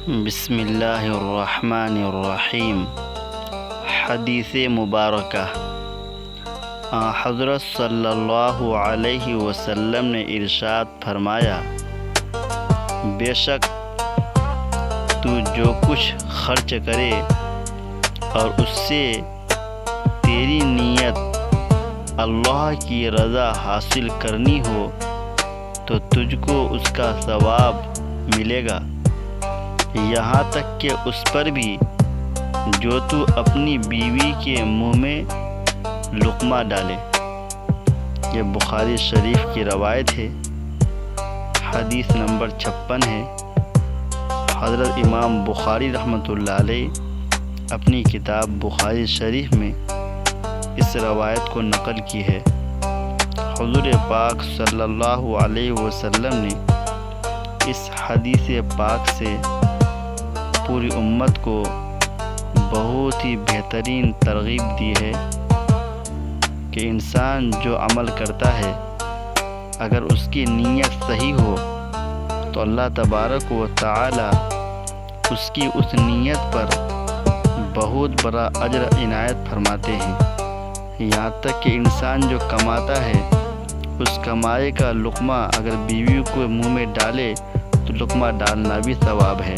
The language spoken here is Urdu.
بسم اللہ الرحمن الرحیم۔ حدیث مبارکہ۔ حضرت صلی اللہ علیہ وسلم نے ارشاد فرمایا، بے شک تو جو کچھ خرچ کرے اور اس سے تیری نیت اللہ کی رضا حاصل کرنی ہو تو تجھ کو اس کا ثواب ملے گا، یہاں تک کہ اس پر بھی جو تو اپنی بیوی کے منہ میں لقمہ ڈالے۔ یہ بخاری شریف کی روایت ہے۔ حدیث نمبر 56 ہے۔ حضرت امام بخاری رحمۃ اللہ علیہ اپنی کتاب بخاری شریف میں اس روایت کو نقل کی ہے۔ حضور پاک صلی اللہ علیہ وسلم نے اس حدیث پاک سے پوری امت کو بہت ہی بہترین ترغیب دی ہے کہ انسان جو عمل کرتا ہے اگر اس کی نیت صحیح ہو تو اللہ تبارک و تعالی اس کی اس نیت پر بہت بڑا اجر عنایت فرماتے ہیں، یہاں تک کہ انسان جو کماتا ہے اس کمائی کا لقمہ اگر بیوی کو منہ میں ڈالے تو لقمہ ڈالنا بھی ثواب ہے۔